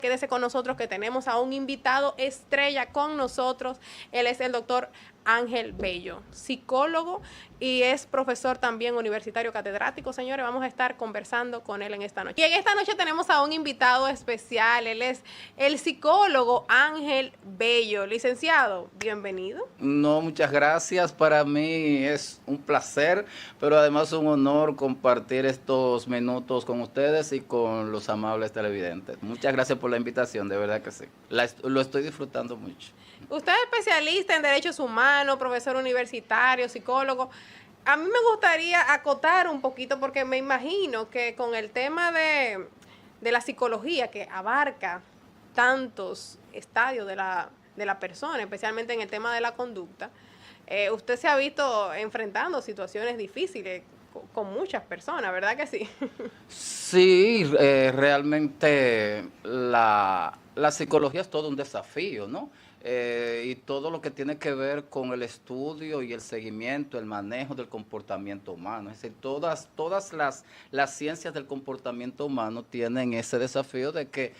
Quédese con nosotros que tenemos a un invitado estrella con nosotros. Él es el doctor Ángel Bello, psicólogo y es profesor también universitario catedrático. Señores, vamos a estar conversando con él en esta noche. Y en esta noche tenemos a un invitado especial. Él es el psicólogo Ángel Bello. Licenciado, bienvenido. No, muchas gracias. Para mí es un placer, pero además un honor compartir estos minutos con ustedes y con los amables televidentes. Muchas gracias por la invitación, de verdad que sí. Lo estoy disfrutando mucho. Usted es especialista en derechos humanos, profesor universitario, psicólogo. A mí me gustaría acotar un poquito porque me imagino que con el tema de la psicología que abarca tantos estadios de la persona, especialmente en el tema de la conducta, usted se ha visto enfrentando situaciones difíciles con muchas personas, ¿verdad que sí? Sí, realmente la psicología es todo un desafío, ¿no? Y todo lo que tiene que ver con el estudio y el seguimiento, el manejo del comportamiento humano. Es decir, todas las ciencias del comportamiento humano tienen ese desafío de que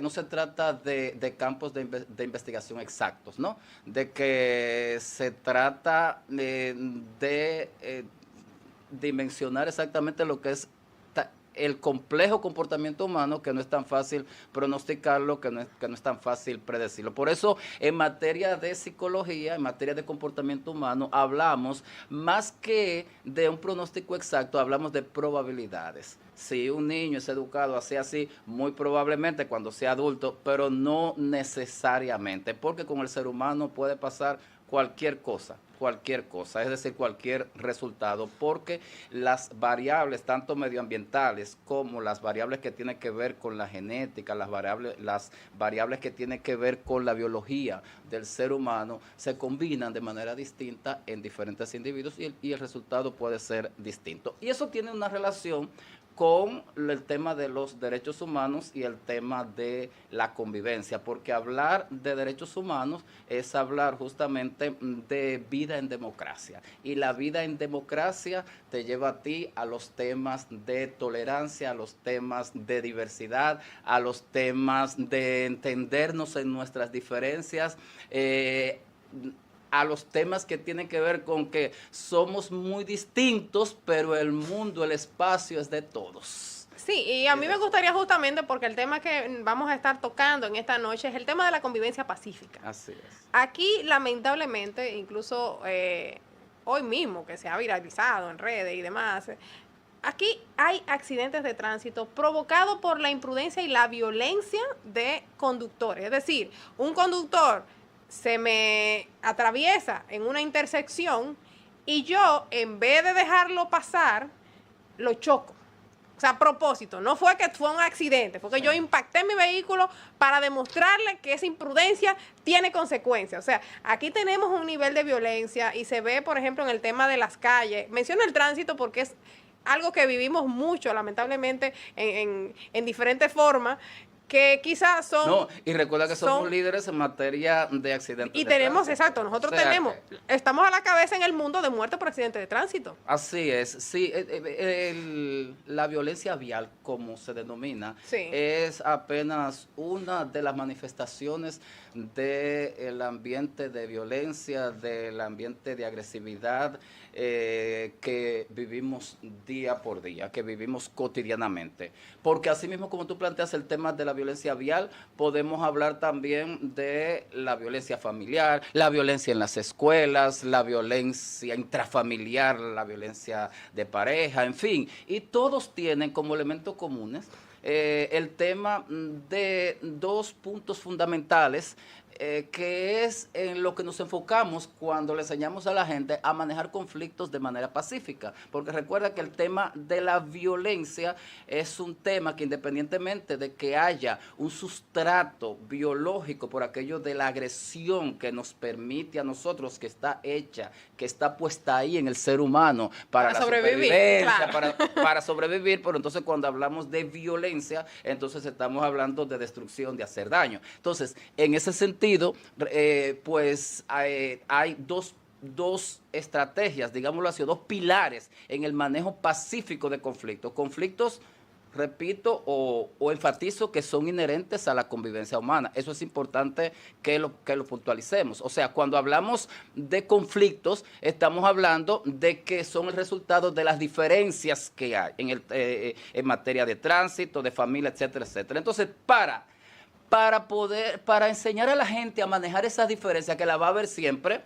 no se trata de campos de investigación exactos, ¿no? De que se trata de dimensionar exactamente lo que es el complejo comportamiento humano, que no es tan fácil pronosticarlo, que no es tan fácil predecirlo. Por eso, en materia de psicología, en materia de comportamiento humano, hablamos más que de un pronóstico exacto, hablamos de probabilidades. Si un niño es educado así, muy probablemente cuando sea adulto, pero no necesariamente, porque con el ser humano puede pasar cualquier cosa, es decir, cualquier resultado, porque las variables, tanto medioambientales como las variables que tienen que ver con la genética, las variables que tienen que ver con la biología del ser humano, se combinan de manera distinta en diferentes individuos y el resultado puede ser distinto. Y eso tiene una relación con el tema de los derechos humanos y el tema de la convivencia, porque hablar de derechos humanos es hablar justamente de vida en democracia, y la vida en democracia te lleva a ti a los temas de tolerancia, a los temas de diversidad, a los temas de entendernos en nuestras diferencias, a los temas que tienen que ver con que somos muy distintos, pero el mundo, el espacio es de todos. Sí, y a mí me gustaría justamente porque el tema que vamos a estar tocando en esta noche es el tema de la convivencia pacífica. Así es. Aquí, lamentablemente, incluso hoy mismo que se ha viralizado en redes y demás, aquí hay accidentes de tránsito provocados por la imprudencia y la violencia de conductores. Es decir, un conductor se me atraviesa en una intersección y yo, en vez de dejarlo pasar, lo choco. O sea, a propósito, no fue que fue un accidente, fue que yo impacté mi vehículo para demostrarle que esa imprudencia tiene consecuencias. O sea, aquí tenemos un nivel de violencia y se ve, por ejemplo, en el tema de las calles. Menciono el tránsito porque es algo que vivimos mucho, lamentablemente, en diferentes formas, que quizás son... No, y recuerda que somos líderes en materia de accidentes y de tenemos, tránsito. exacto, nosotros tenemos, estamos a la cabeza en el mundo de muertes por accidentes de tránsito. Así es, sí, la violencia vial, como se denomina, Sí. es apenas una de las manifestaciones del ambiente de violencia, del ambiente de agresividad que vivimos día por día, que vivimos cotidianamente. Porque así mismo como tú planteas el tema de la violencia vial, podemos hablar también de la violencia familiar, la violencia en las escuelas, la violencia intrafamiliar, la violencia de pareja, en fin. Y todos tienen como elementos comunes el tema de dos puntos fundamentales, que es en lo que nos enfocamos cuando le enseñamos a la gente a manejar conflictos de manera pacífica, porque recuerda que el tema de la violencia es un tema que, independientemente de que haya un sustrato biológico por aquello de la agresión que nos permite a nosotros, que está hecha, que está puesta ahí en el ser humano para la supervivencia, claro. para sobrevivir, pero entonces cuando hablamos de violencia, entonces estamos hablando de destrucción, de hacer daño. Entonces, en ese sentido, pues hay dos estrategias, digámoslo así, dos pilares en el manejo pacífico de conflictos. Conflictos repito o enfatizo que son inherentes a la convivencia humana. Eso es importante que lo puntualicemos. O sea, cuando hablamos de conflictos, estamos hablando de que son el resultado de las diferencias que hay en materia de tránsito, de familia, etcétera, etcétera. Entonces, para enseñar a la gente a manejar esas diferencias, que la va a haber siempre,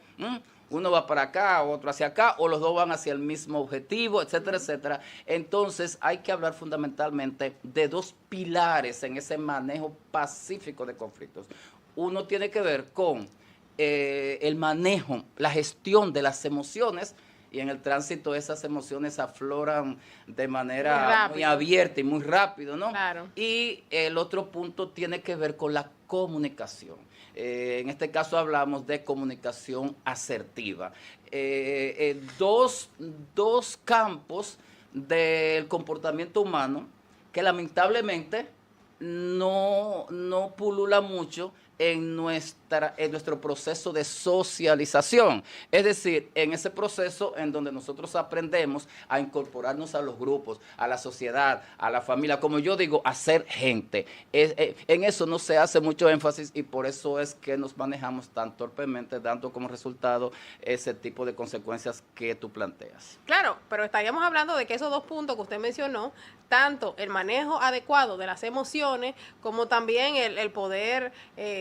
uno va para acá, otro hacia acá, o los dos van hacia el mismo objetivo, etcétera, etcétera. Entonces hay que hablar fundamentalmente de dos pilares en ese manejo pacífico de conflictos. Uno tiene que ver con el manejo, la gestión de las emociones, y en el tránsito esas emociones afloran de manera muy abierta y muy rápido, ¿no? Claro. Y el otro punto tiene que ver con la comunicación. En este caso hablamos de comunicación asertiva. Dos campos del comportamiento humano que lamentablemente no pulula mucho en nuestro proceso de socialización. Es decir, en ese proceso en donde nosotros aprendemos a incorporarnos a los grupos, a la sociedad, a la familia, como yo digo, a ser gente. En eso no se hace mucho énfasis y por eso es que nos manejamos tan torpemente, dando como resultado ese tipo de consecuencias que tú planteas. Claro, pero estaríamos hablando de que esos dos puntos que usted mencionó, tanto el manejo adecuado de las emociones, como también el poder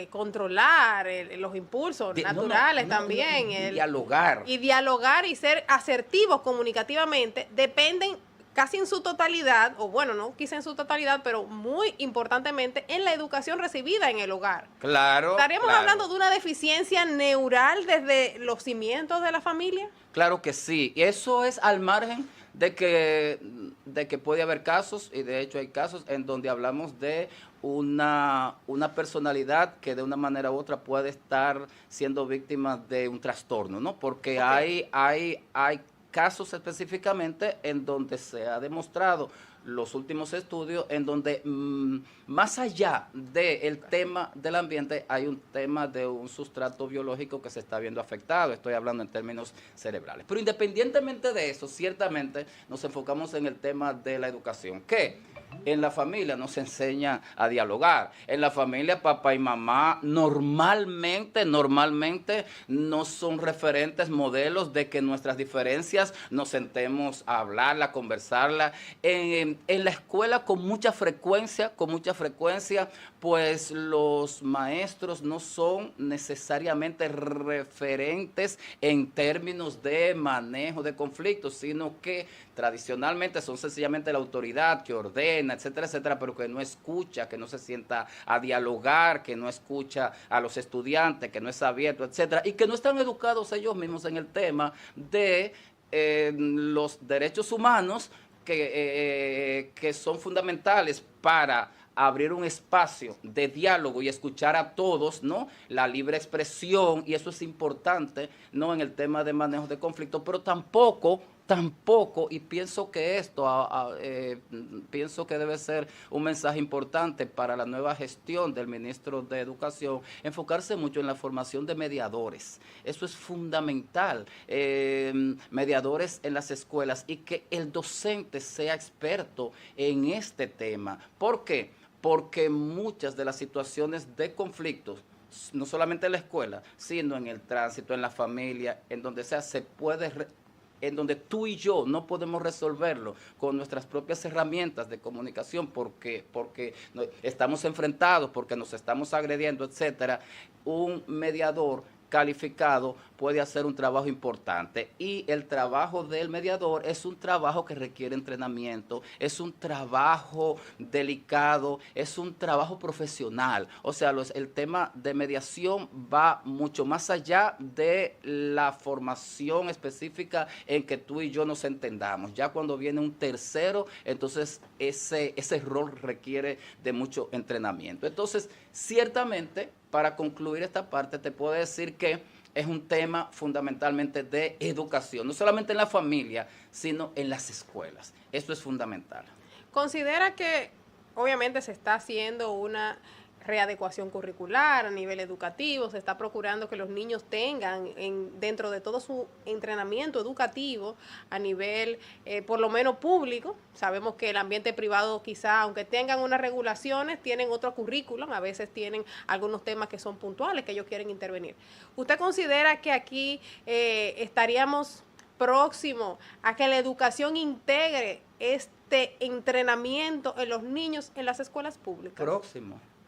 controlar los impulsos naturales también. Dialogar. Y dialogar y ser asertivos comunicativamente dependen casi en su totalidad, o bueno, no quizá en su totalidad, pero muy importantemente en la educación recibida en el hogar. Claro. ¿Estaríamos hablando de una deficiencia neural desde los cimientos de la familia? Claro que sí, y eso es al margen de que puede haber casos, y de hecho hay casos en donde hablamos de una personalidad que de una manera u otra puede estar siendo víctima de un trastorno, ¿no? Porque hay casos específicamente en donde se ha demostrado los últimos estudios en donde más allá del tema del ambiente hay un tema de un sustrato biológico que se está viendo afectado. Estoy hablando en términos cerebrales. Pero independientemente de eso, ciertamente nos enfocamos en el tema de la educación, que en la familia nos enseña a dialogar. En la familia, papá y mamá normalmente no son referentes, modelos de que nuestras diferencias nos sentemos a hablarla, a conversarla. En la escuela con mucha frecuencia, pues los maestros no son necesariamente referentes en términos de manejo de conflictos, sino que tradicionalmente son sencillamente la autoridad que ordena, etcétera, etcétera, pero que no escucha, que no se sienta a dialogar, que no escucha a los estudiantes, que no es abierto, etcétera, y que no están educados ellos mismos en el tema de los derechos humanos que son fundamentales para abrir un espacio de diálogo y escuchar a todos, ¿no? La libre expresión, y eso es importante, ¿no? En el tema de manejo de conflictos, pero tampoco, y pienso que pienso que debe ser un mensaje importante para la nueva gestión del ministro de Educación, enfocarse mucho en la formación de mediadores. Eso es fundamental, mediadores en las escuelas, y que el docente sea experto en este tema. ¿Por qué? Porque muchas de las situaciones de conflictos, no solamente en la escuela, sino en el tránsito, en la familia, en donde sea, en donde tú y yo no podemos resolverlo con nuestras propias herramientas de comunicación porque estamos enfrentados, porque nos estamos agrediendo, etcétera. Un mediador calificado puede hacer un trabajo importante, y el trabajo del mediador es un trabajo que requiere entrenamiento, es un trabajo delicado, es un trabajo profesional. O sea, el tema de mediación va mucho más allá de la formación específica en que tú y yo nos entendamos. Ya cuando viene un tercero, entonces ese rol requiere de mucho entrenamiento. Entonces, ciertamente, para concluir esta parte, te puedo decir que es un tema fundamentalmente de educación, no solamente en la familia, sino en las escuelas. Eso es fundamental. Considera que obviamente se está haciendo una readecuación curricular a nivel educativo, se está procurando que los niños tengan dentro de todo su entrenamiento educativo a nivel por lo menos público. Sabemos que el ambiente privado quizá, aunque tengan unas regulaciones, tienen otro currículum, a veces tienen algunos temas que son puntuales que ellos quieren intervenir. ¿Usted considera que aquí estaríamos próximos a que la educación integre este entrenamiento en los niños en las escuelas públicas?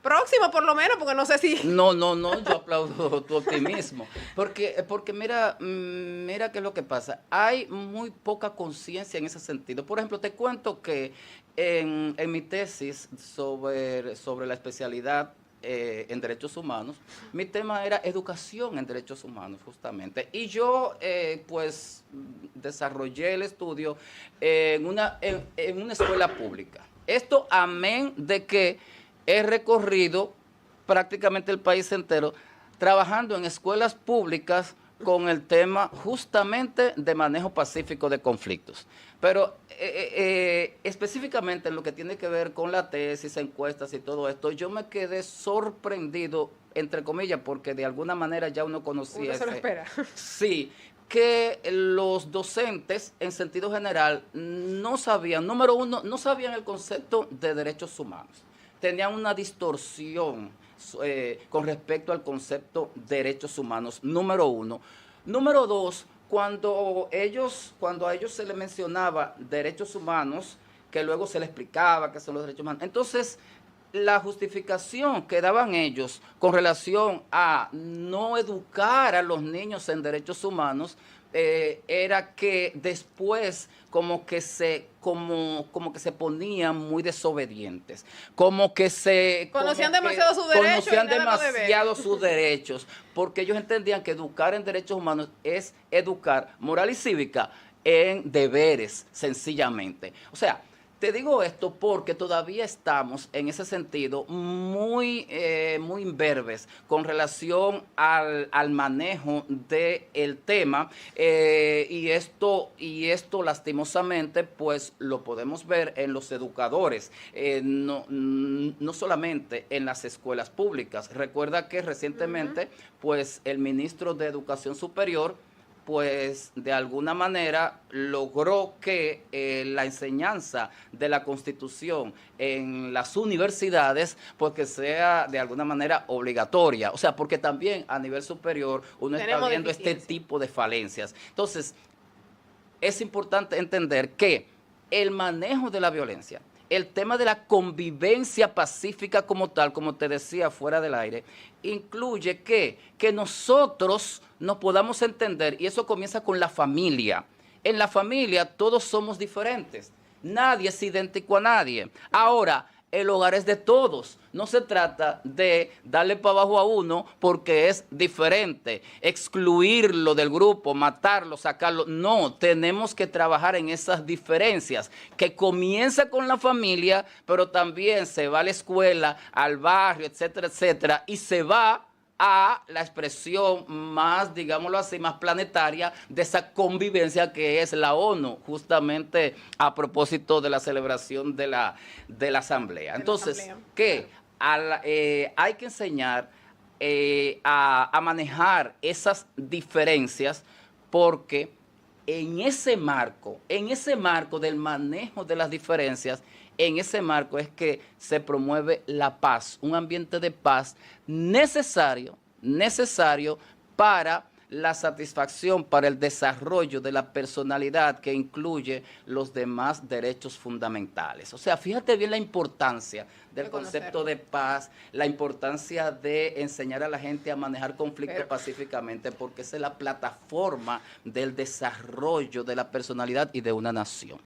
Próximo por lo menos, porque no sé si... No, yo aplaudo tu optimismo, porque mira qué es lo que pasa. Hay muy poca conciencia en ese sentido. Por ejemplo, te cuento que en mi tesis sobre la especialidad en derechos humanos, mi tema era educación en derechos humanos, justamente. Y yo, pues, desarrollé el estudio en una escuela pública. Esto amén de que he recorrido prácticamente el país entero trabajando en escuelas públicas con el tema justamente de manejo pacífico de conflictos. Pero específicamente en lo que tiene que ver con la tesis, encuestas y todo esto, yo me quedé sorprendido, entre comillas, porque de alguna manera ya uno conocía. Uno se lo espera. Sí, que los docentes, en sentido general, no sabían, número uno, no sabían el concepto de derechos humanos. Tenían una distorsión con respecto al concepto de derechos humanos, número uno. Número dos, cuando a ellos se les mencionaba derechos humanos, que luego se les explicaba qué son los derechos humanos. Entonces, la justificación que daban ellos con relación a no educar a los niños en derechos humanos era que después como que se ponían muy desobedientes, como que se conocían demasiado sus derechos, porque ellos entendían que educar en derechos humanos es educar moral y cívica en deberes, sencillamente. O sea, te digo esto porque todavía estamos en ese sentido muy imberbes con relación al manejo del tema y esto lastimosamente pues lo podemos ver en los educadores, no solamente en las escuelas públicas. Recuerda que recientemente pues el ministro de Educación Superior pues de alguna manera logró que la enseñanza de la Constitución en las universidades pues que sea de alguna manera obligatoria, o sea, porque también a nivel superior uno está viendo este tipo de falencias. Entonces, es importante entender que el manejo de la violencia, el tema de la convivencia pacífica como tal, como te decía fuera del aire, incluye que nosotros nos podamos entender, y eso comienza con la familia. En la familia todos somos diferentes, nadie es idéntico a nadie. Ahora, el hogar es de todos. No se trata de darle para abajo a uno porque es diferente, excluirlo del grupo, matarlo, sacarlo. No, tenemos que trabajar en esas diferencias, que comienza con la familia, pero también se va a la escuela, al barrio, etcétera, etcétera, y se va a la expresión más, digámoslo así, más planetaria de esa convivencia que es la ONU, justamente a propósito de la celebración de la Asamblea. Entonces, ¿qué? Hay que enseñar a manejar esas diferencias porque en ese marco del manejo de las diferencias, en ese marco es que se promueve la paz, un ambiente de paz necesario para la satisfacción, para el desarrollo de la personalidad que incluye los demás derechos fundamentales. O sea, fíjate bien la importancia del concepto de paz, la importancia de enseñar a la gente a manejar conflictos pacíficamente, porque esa es la plataforma del desarrollo de la personalidad y de una nación.